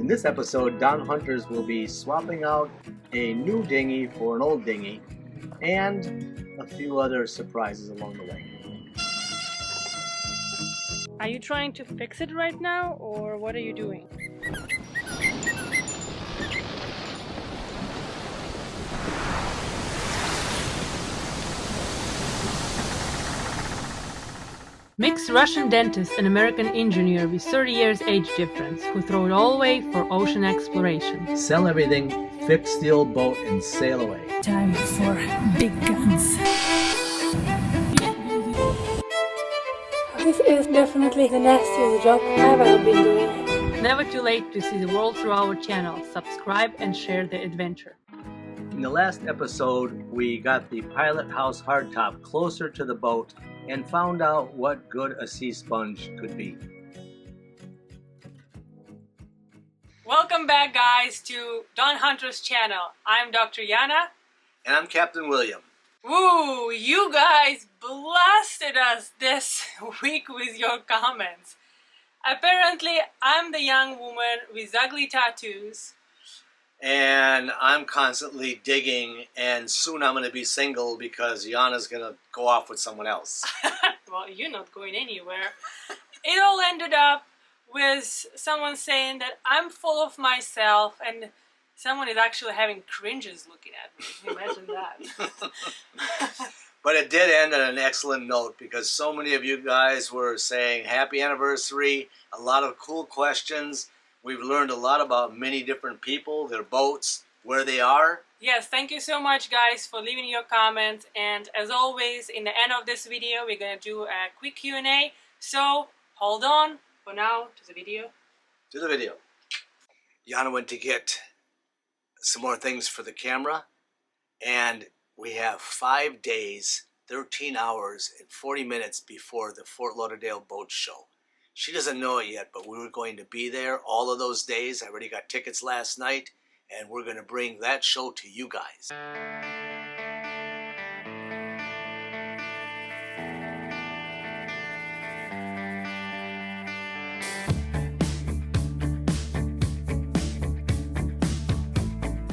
In this episode, Don Hunters will be swapping out a new dinghy for an old dinghy and a few other surprises along the way. Are you trying to fix it right now, or what are you doing? Mixed Russian dentist and American engineer with 30 years age difference who throw it all away for ocean exploration. Sell everything, fix the old boat, and sail away. Time for big guns. This is definitely the nastiest job I've ever been doing. Never too late to see the world through our channel. Subscribe and share the adventure. In the last episode, we got the pilot house hardtop closer to the boat and found out what good a sea sponge could be. Welcome back, guys, to Don Hunter's channel. I'm Dr. Yana. And I'm Captain William. Woo! You guys blasted us this week with your comments. Apparently, I'm the young woman with ugly tattoos. And I'm constantly digging, and soon I'm going to be single because Yana's going to go off with someone else. Well, you're not going anywhere. It all ended up with someone saying that I'm full of myself, and someone is actually having cringes looking at me. Imagine that. But it did end on an excellent note because so many of you guys were saying happy anniversary, a lot of cool questions. We've learned a lot about many different people, their boats, where they are. Yes, thank you so much, guys, for leaving your comments. And as always, in the end of this video, we're going to do a quick Q&A. So hold on for now to the video. To the video. Yana went to get some more things for the camera, and we have 5 days, 13 hours, and 40 minutes before the Fort Lauderdale Boat Show. She doesn't know it yet, but we were going to be there all of those days. I already got tickets last night, and we're going to bring that show to you guys.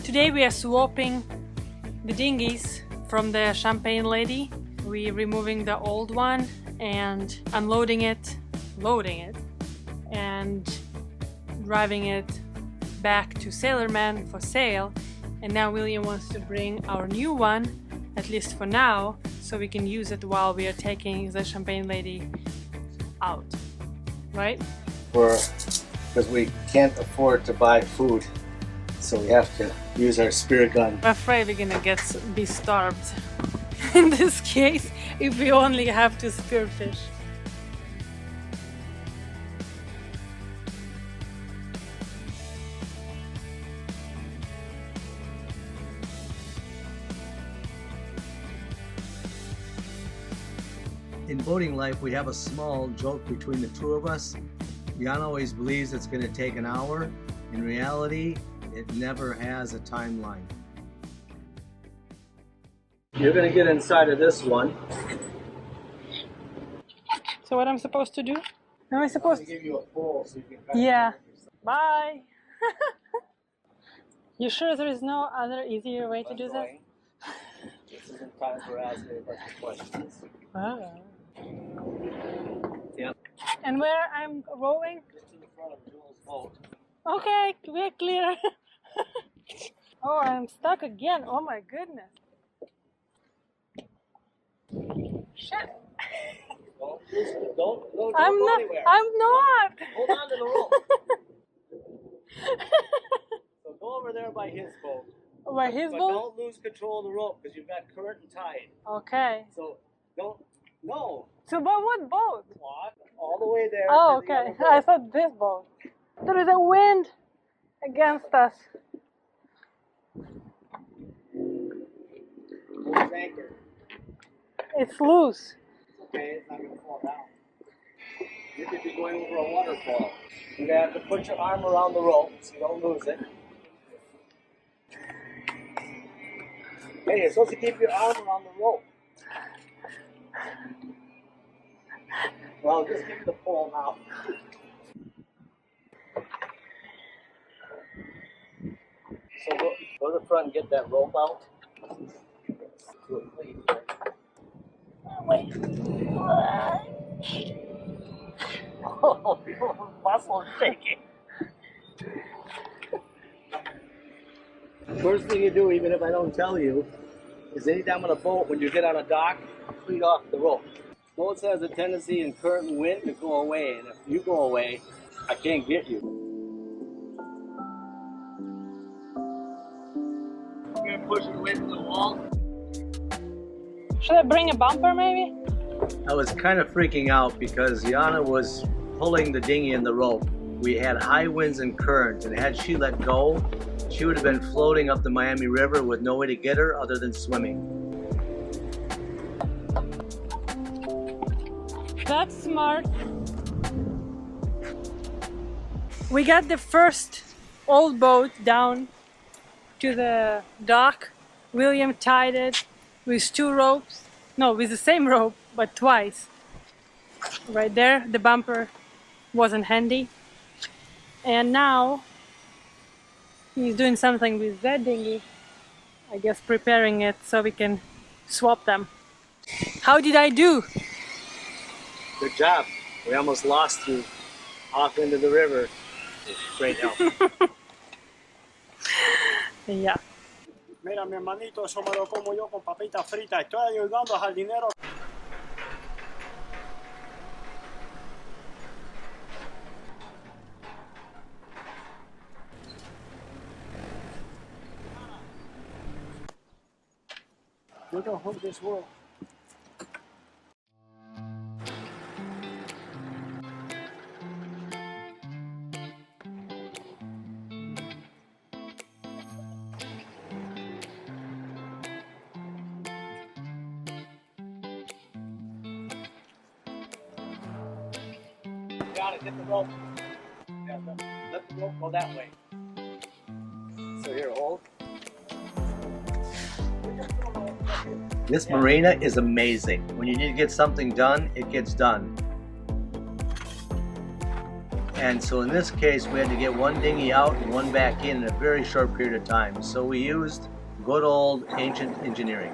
Today we are swapping the dinghies from the Champagne Lady. We're removing the old one and unloading it, loading it, and driving it back to Sailorman for sale. And now William wants to bring our new one, at least for now, so we can use it while we are taking the Champagne Lady out, right? Because we can't afford to buy food, so we have to use our spirit gun. I'm afraid we're gonna be starved in this case if we only have to spearfish. In boating life, we have a small joke between the two of us. Yana always believes it's going to take an hour. In reality, it never has a timeline. You're going to get inside of this one. So what I'm supposed to do? Am I supposed to give you a pull so you can Yeah. Bye. You sure there is no other easier way to do this? This isn't time for asking a bunch of questions. Oh. Yep. And where I'm rowing? Just to the front of Jules' boat. Okay, we're clear. Oh, I'm stuck again. Oh my goodness. Shit. Don't go anywhere. I'm not. Hold on to the rope. So go over there by his boat. By his but boat? Don't lose control of the rope because you've got current and tide. Okay. So don't. No. So by what boat? Walk all the way there. Oh, to the okay. other boat. I thought this boat. There is a wind against us. Where's anchor? It's loose. It's okay. It's not going to fall down. You could be going over a waterfall. You're going to have to put your arm around the rope so you don't lose it. Hey, you're supposed to keep your arm around the rope. Well, just give me the pole now. So go to the front and get that rope out. Wait. Oh, your muscles shaking. First thing you do, even if I don't tell you, is anytime on a boat, when you get on a dock, clean off the rope. Boats has a tendency in current and wind to go away, and if you go away, I can't get you. You're gonna push it away from the wall. Should I bring a bumper maybe? I was kind of freaking out because Yana was pulling the dinghy in the rope. We had high winds and currents, and had she let go, she would have been floating up the Miami River with no way to get her other than swimming. That's smart. We got the first old boat down to the dock. William tied it with two ropes. No, with the same rope, but twice. Right there, the bumper wasn't handy. And now he's doing something with that dinghy. I guess preparing it so we can swap them. How did I do? Good job. We almost lost you off into the river. Great help. Yeah. Mira, mi hermanito, eso me lo como yo con papitas fritas. Estoy ayudando al jardinero. We're gonna hold this world. Got it, get the rope. Yeah, let the rope go that way. So here, hold. This marina is amazing. When you need to get something done, it gets done. And so in this case, we had to get one dinghy out and one back in a very short period of time. So we used good old ancient engineering.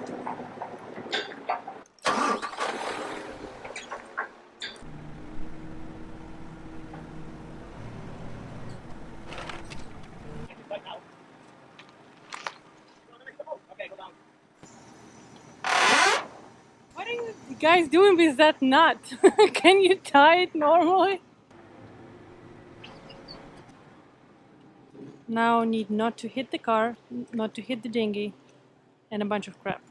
What are you guys doing with that nut? Can you tie it normally? Now need not to hit the car, not to hit the dinghy, and a bunch of crap.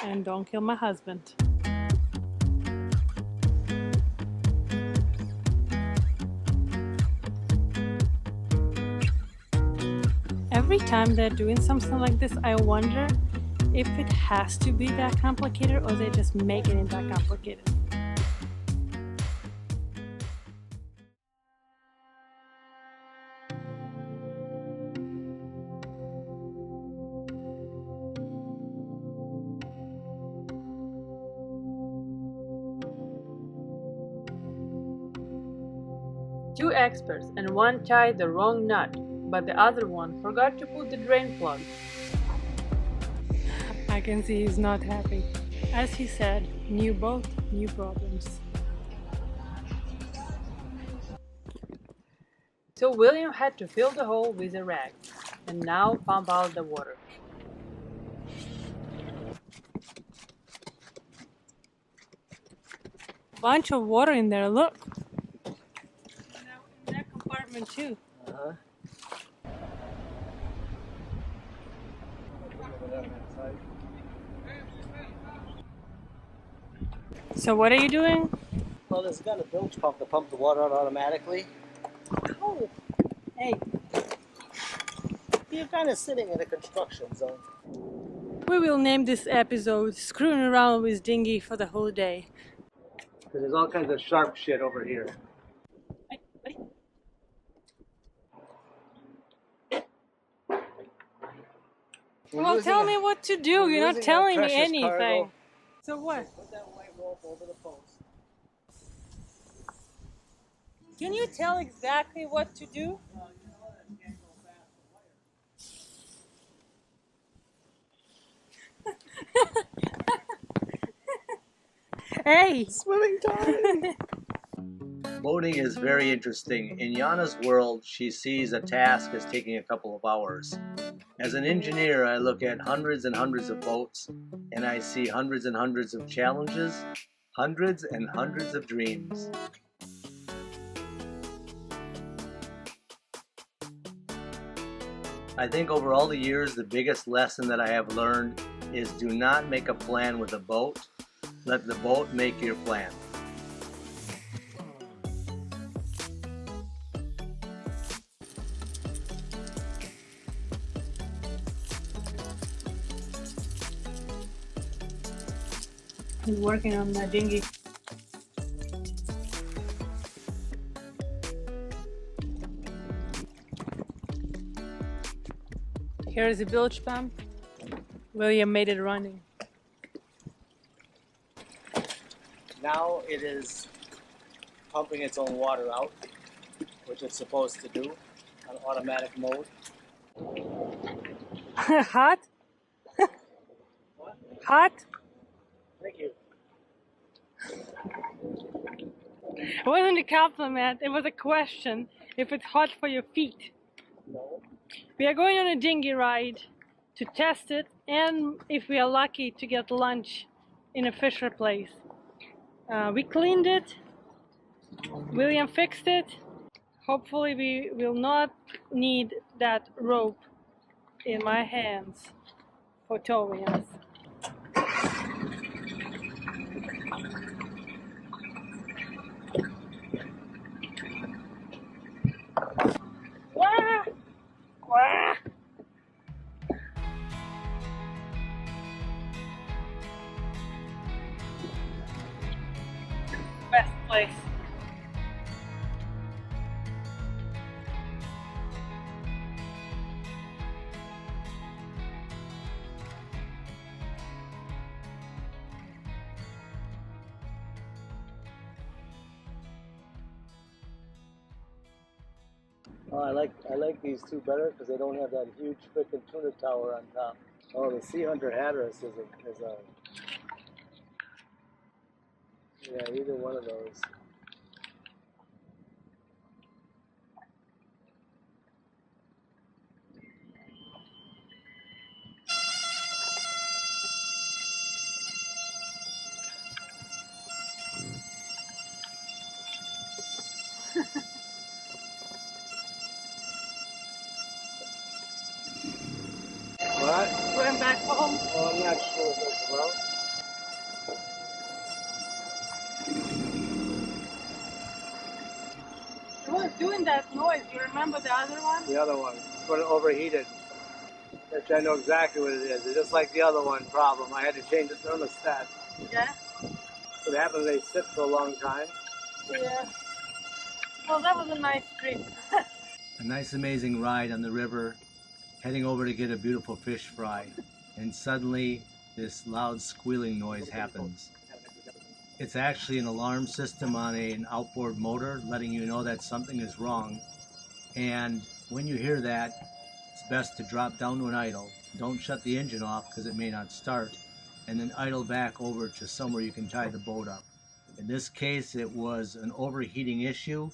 And don't kill my husband. Every time they're doing something like this, I wonder if it has to be that complicated or they just make it that complicated. Two experts and one tied the wrong nut, but the other one forgot to put the drain plug. I can see he's not happy. As he said, new boat, new problems. So William had to fill the hole with a rag and now pump out the water. Bunch of water in there, look. In that compartment too. So what are you doing? Well, there's got a bilge pump to pump the water out automatically. Oh, hey. You're kind of sitting in a construction zone. We will name this episode Screwing Around with Dinghy for the Whole Day. Because there's all kinds of sharp shit over here. Well, tell me what to do. You're not telling me anything. Cargo. So what? Put that white rope over the post. Can you tell exactly what to do? Hey! Swimming time! Boating is very interesting. In Yana's world, she sees a task as taking a couple of hours. As an engineer, I look at hundreds and hundreds of boats, and I see hundreds and hundreds of challenges, hundreds and hundreds of dreams. I think over all the years, the biggest lesson that I have learned is do not make a plan with a boat. Let the boat make your plan. He's working on the dinghy. Here's the bilge pump. William made it running. Now it is pumping its own water out, which it's supposed to do on automatic mode. Hot? Hot? Thank you. It wasn't a compliment, it was a question if it's hot for your feet. No. We are going on a dinghy ride to test it and if we are lucky to get lunch in a fisher place. We cleaned it, William fixed it. Hopefully we will not need that rope in my hands for towing us. Wah! Wah! Best place. Oh, I like these two better because they don't have that huge frickin' tuna tower on top. Oh, the Sea Hunter Hatteras is a yeah, either one of those. What? Going back home. Oh, I'm not sure what that's about. It was doing that noise. You remember the other one? The other one, when it overheated, which I know exactly what it is. It's just like the other one problem. I had to change the thermostat. Yeah? So it happens they sit for a long time. Yeah. Well, that was a nice trip. A nice amazing ride on the river, heading over to get a beautiful fish fry, and suddenly this loud squealing noise happens. It's actually an alarm system on an outboard motor letting you know that something is wrong, and when you hear that, it's best to drop down to an idle. Don't shut the engine off because it may not start, and then idle back over to somewhere you can tie the boat up. In this case, it was an overheating issue,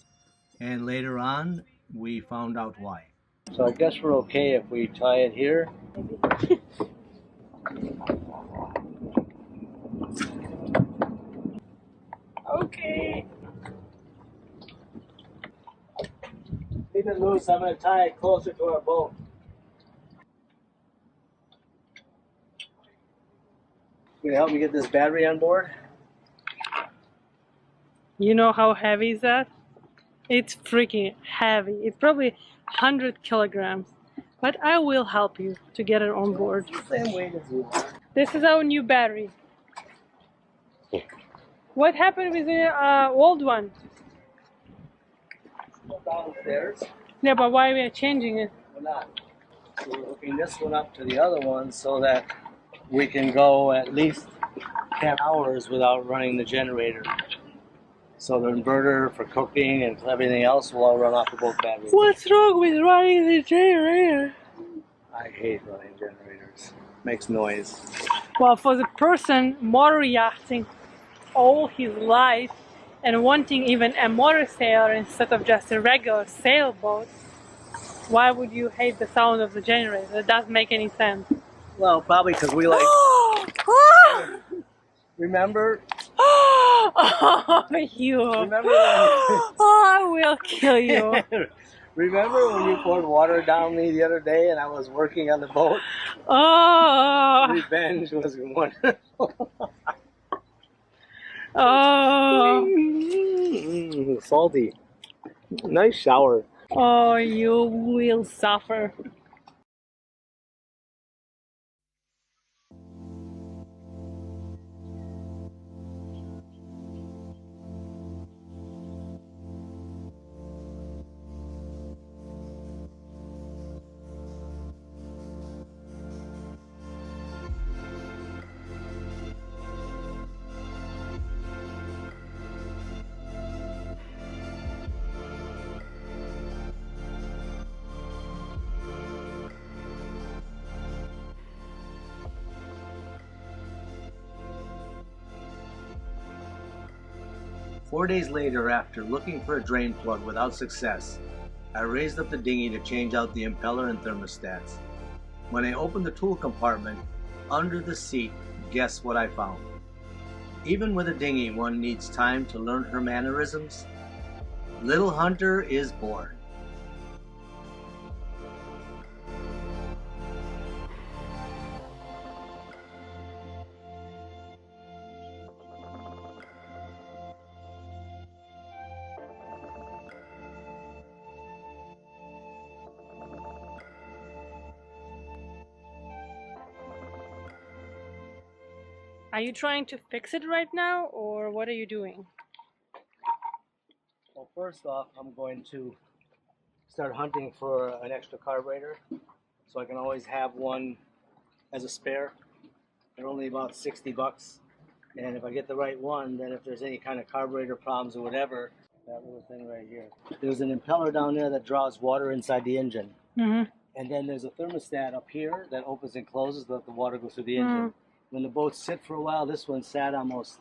and later on we found out why. So I guess we're okay if we tie it here. Okay. Keep it loose, I'm going to tie it closer to our boat. You gonna help me get this battery on board? You know how heavy is that? It's freaking heavy. It's probably 100 kilograms. But I will help you to get it on board. Same weight as you are. This is our new battery. What happened with the old one? Downstairs. Yeah, but why we are changing it? We're not. So we're hooking this one up to the other one so that we can go at least 10 hours without running the generator. So the inverter for cooking and everything else will all run off of both batteries. What's wrong with running the generator? I hate running generators. Makes noise. Well, for the person motor yachting, all his life and wanting even a Motorsailer instead of just a regular sailboat, why would you hate the sound of the generator? That doesn't make any sense. Well, probably because we like. Remember? Oh, you! Remember when? Oh, I will kill you! Remember when you poured water down me the other day and I was working on the boat? Oh! Revenge was wonderful. Oh! Salty. Nice shower. Oh, you will suffer. Four days later, after looking for a drain plug without success, I raised up the dinghy to change out the impeller and thermostats. When I opened the tool compartment, under the seat, guess what I found? Even with a dinghy, one needs time to learn her mannerisms. Little Hunter is born. Are you trying to fix it right now, or what are you doing? Well, first off, I'm going to start hunting for an extra carburetor so I can always have one as a spare. They're only about 60 bucks. And if I get the right one, then if there's any kind of carburetor problems or whatever, that little thing right here. There's an impeller down there that draws water inside the engine. Mm-hmm. And then there's a thermostat up here that opens and closes, let the water go through the engine. When the boats sit for a while, this one sat almost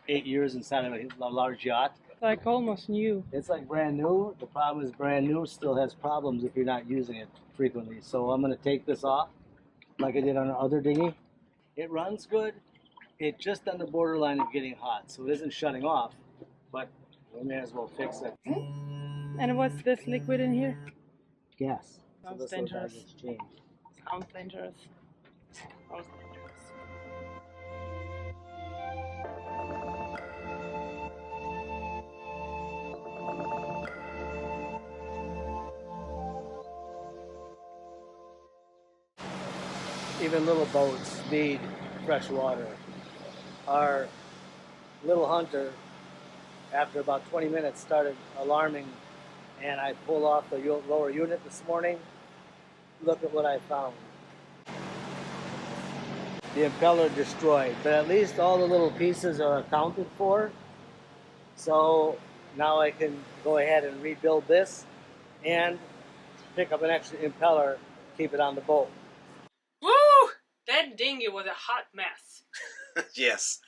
8 years inside of a large yacht. Like almost new. It's like brand new. The problem is brand new still has problems if you're not using it frequently. So I'm going to take this off like I did on our other dinghy. It runs good. It's just on the borderline of getting hot. So it isn't shutting off, but we may as well fix it. And what's this liquid in here? Gas. Sounds so this little guy dangerous. gets changed. Sounds dangerous. Sounds dangerous. Even little boats need fresh water. Our Little Hunter, after about 20 minutes, started alarming, and I pulled off the lower unit this morning. Look at what I found. The impeller destroyed, but at least all the little pieces are accounted for. So now I can go ahead and rebuild this and pick up an extra impeller, keep it on the boat. Woo! That dinghy was a hot mess. Yes.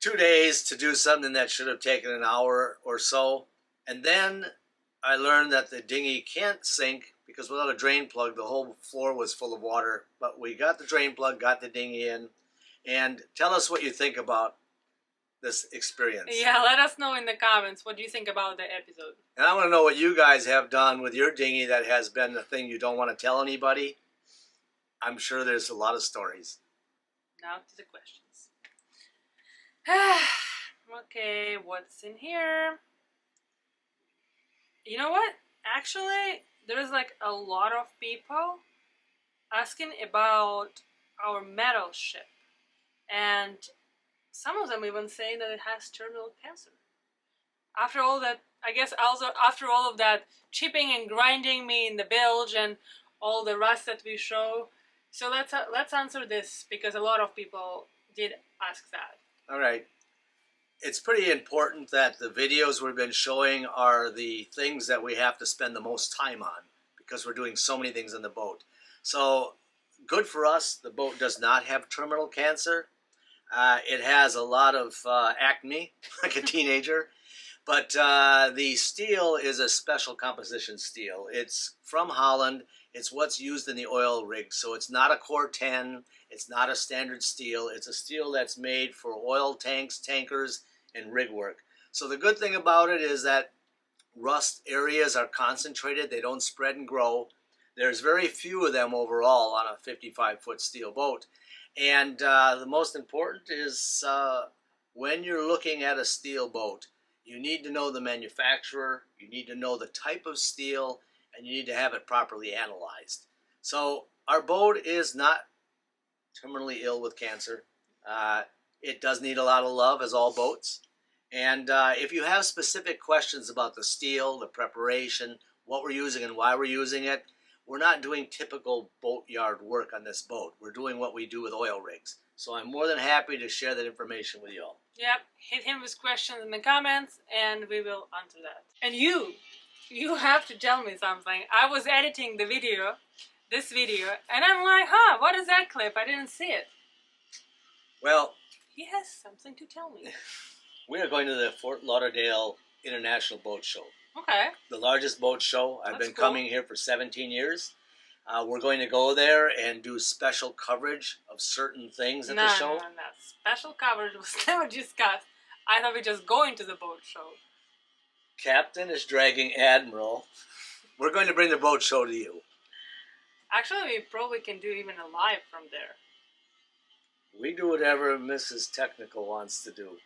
2 days to do something that should have taken an hour or so. And then I learned that the dinghy can't sink because without a drain plug, the whole floor was full of water. But we got the drain plug, got the dinghy in. And tell us what you think about this experience. Yeah, let us know in the comments what you think about the episode. And I want to know what you guys have done with your dinghy that has been the thing you don't want to tell anybody. I'm sure there's a lot of stories. Now to the questions. Okay, what's in here? You know what? Actually, there's like a lot of people asking about our metal ship. And some of them even say that it has terminal cancer. After all that, I guess also after all of that chipping and grinding me in the bilge and all the rust that we show. So let's answer this because a lot of people did ask that. All right. It's pretty important that the videos we've been showing are the things that we have to spend the most time on because we're doing so many things on the boat. So good for us, the boat does not have terminal cancer. It has a lot of acne, like a teenager. But the steel is a special composition steel. It's from Holland. It's what's used in the oil rigs. So it's not a Core 10. It's not a standard steel. It's a steel that's made for oil tanks, tankers, and rig work. So the good thing about it is that rust areas are concentrated. They don't spread and grow. There's very few of them overall on a 55-foot steel boat. And the most important is when you're looking at a steel boat, you need to know the manufacturer, you need to know the type of steel, and you need to have it properly analyzed. So our boat is not terminally ill with cancer. It does need a lot of love, as all boats. And if you have specific questions about the steel, the preparation, what we're using and why we're using it, we're not doing typical boatyard work on this boat. We're doing what we do with oil rigs. So I'm more than happy to share that information with you all. Yep, hit him with questions in the comments and we will answer that. And you have to tell me something. I was editing the video, this video, and I'm like, what is that clip? I didn't see it. Well, he has something to tell me. We are going to the Fort Lauderdale International Boat Show. Okay. The largest boat show. I've That's been cool. coming here for 17 years. We're going to go there and do special coverage of certain things at the show. No. Special coverage was never discussed. I thought we just going to the boat show. Captain is dragging Admiral. We're going to bring the boat show to you. Actually, we probably can do even a live from there. We do whatever Mrs. Technical wants to do.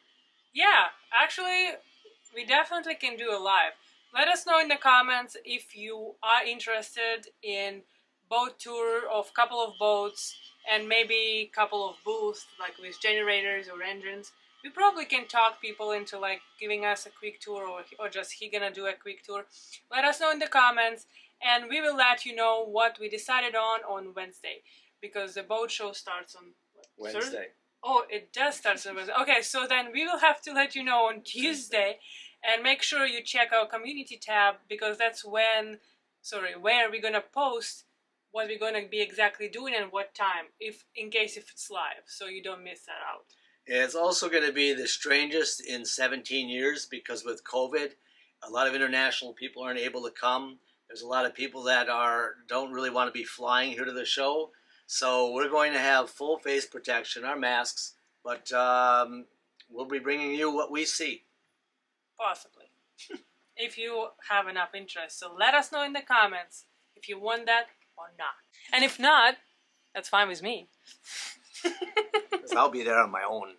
Yeah, actually, we definitely can do a live. Let us know in the comments if you are interested in boat tour of couple of boats and maybe couple of booths like with generators or engines. We probably can talk people into like giving us a quick tour or just he gonna do a quick tour. Let us know in the comments and we will let you know what we decided on Wednesday because the boat show starts on what, Wednesday. Thursday? Oh, it does start on Wednesday. Okay, so then we will have to let you know on Tuesday. And make sure you check our community tab because that's where we're gonna post what we're gonna be exactly doing and what time, if it's live, so you don't miss that out. It's also going to be the strangest in 17 years because with COVID, a lot of international people aren't able to come. There's a lot of people that don't really want to be flying here to the show. So we're going to have full face protection, our masks, but we'll be bringing you what we see. Possibly. If you have enough interest. So let us know in the comments if you want that or not. And if not, that's fine with me. I'll be there on my own.